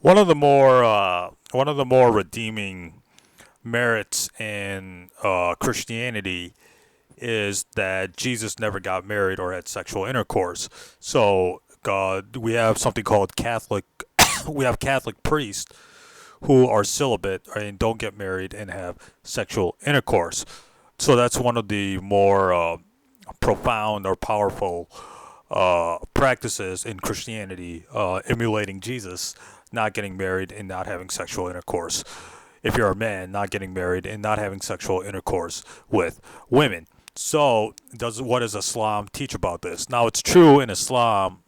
One of the more redeeming merits in Christianity is that Jesus never got married or had sexual intercourse. So we have something called Catholic. We have Catholic priests who are celibate and don't get married and have sexual intercourse. So that's one of the more profound or powerful practices in Christianity, emulating Jesus, not getting married and not having sexual intercourse. If you're a man, not getting married and not having sexual intercourse with women. So, what does Islam teach about this? Now, it's true in Islam,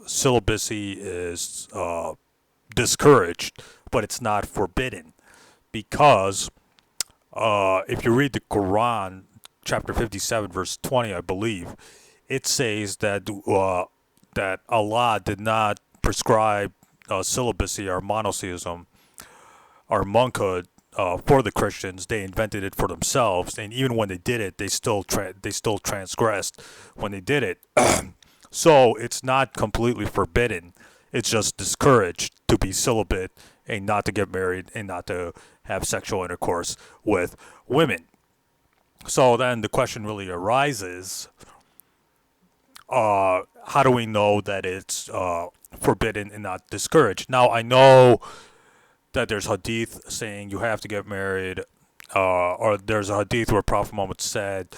celibacy is discouraged, but it's not forbidden because if you read the Quran, chapter 57, verse 20, I believe, it says that Allah did not prescribe celibacy or monotheism or monkhood for the Christians. They invented it for themselves, and even when they did it, they still transgressed when they did it. So it's not completely forbidden. It's just discouraged to be celibate and not to get married and not to have sexual intercourse with women. So then the question really arises: how do we know that it's forbidden and not discouraged? Now I know that there's hadith saying you have to get married, or there's a hadith where Prophet Muhammad said,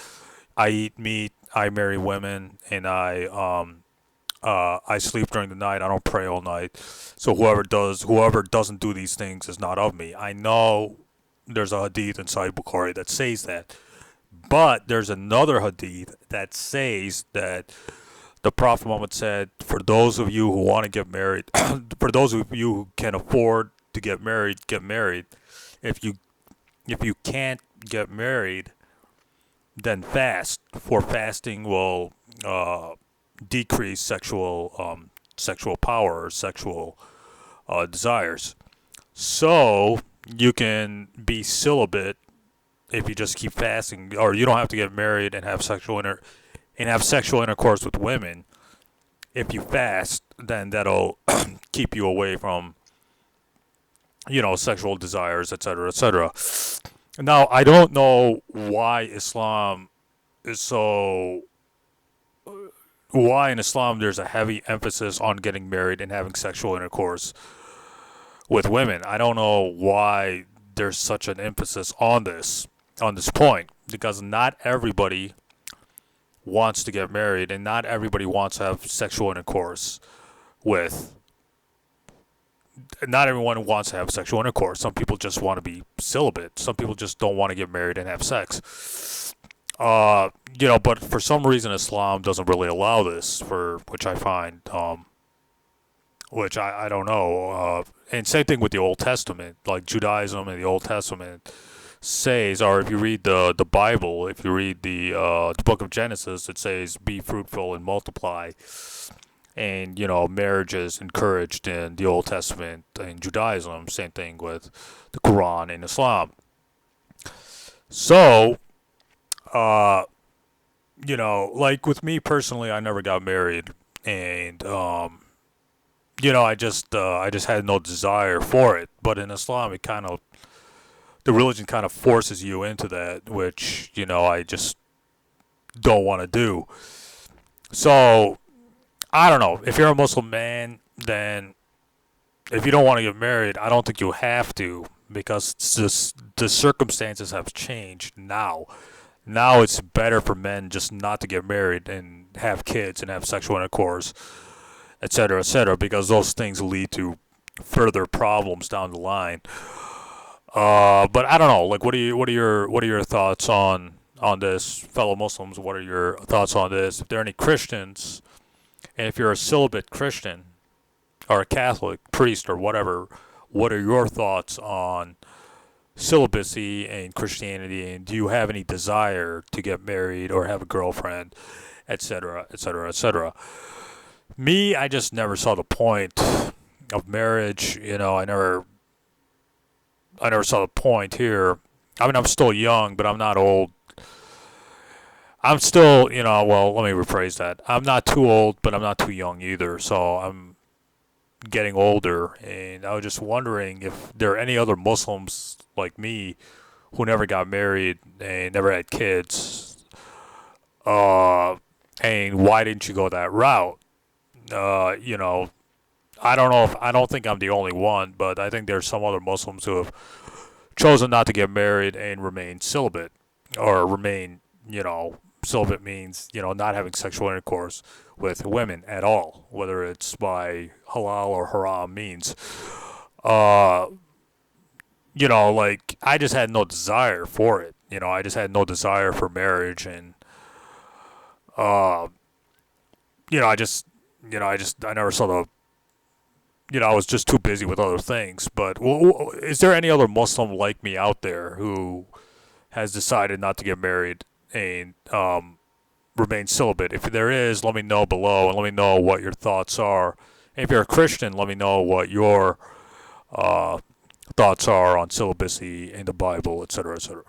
"I eat meat, I marry women, and I sleep during the night. I don't pray all night. So whoever doesn't do these things is not of me." I know there's a hadith in Sahih Bukhari that says that, but there's another hadith that says that the Prophet Muhammad said, "For those of you who want to get married, for those of you who can afford to get married, get married. If you can't get married, then fast. For fasting will decrease sexual power or sexual desires. So you can be celibate if you just keep fasting, or you don't have to get married and have sexual intercourse with women. If you fast, then that'll keep you away from sexual desires, etc., etc." Now, I don't know is so why in Islam there's a heavy emphasis on getting married and having sexual intercourse with women. I don't know why there's such an emphasis on this point, because not everybody wants to get married and not everybody wants to have sexual intercourse with not everyone wants to have sexual intercourse. Some people just want to be celibate. Some people just don't want to get married and have sex. But for some reason Islam doesn't really allow this, for which I find, which I don't know. And same thing with the Old Testament, like Judaism and the Old Testament says, or if you read the Bible, if you read the book of Genesis, it says, "Be fruitful and multiply." And marriage is encouraged in the Old Testament and Judaism. Same thing with the Quran and Islam. So, like with me personally, I never got married, and I just had no desire for it. But in Islam, the religion kind of forces you into that, which I just don't want to do. So I don't know. If you're a Muslim man, then if you don't want to get married, I don't think you have to, because the circumstances have changed now. Now it's better for men just not to get married and have kids and have sexual intercourse, etc., etc., because those things lead to further problems down the line. But I don't know. Like, what are your thoughts on this, fellow Muslims? What are your thoughts on this? If there are any Christians, and if you're a celibate Christian or a Catholic priest or whatever, what are your thoughts on celibacy and Christianity? And do you have any desire to get married or have a girlfriend, etc., etc., etc.? Me, I just never saw the point of marriage. I never saw the point here. I mean, I'm still young, but I'm not old. I'm still, well, let me rephrase that. I'm not too old, but I'm not too young either. So getting older, and I was just wondering if there are any other Muslims like me who never got married and never had kids. Uh, and why didn't you go that route? You know, I don't think I'm the only one, but I think there's some other Muslims who have chosen not to get married and remain celibate, or remain, celibate means, not having sexual intercourse with women at all, whether it's by halal or haram means. Uh, like I just had no desire for it. I just had no desire for marriage, and uh, I just, I never saw the, I was just too busy with other things. But is there any other Muslim like me out there who has decided not to get married and remain celibate? If there is, let me know below, and let me know what your thoughts are. And if you're a Christian, let me know what your uh, thoughts are on celibacy in the Bible, etc., etc.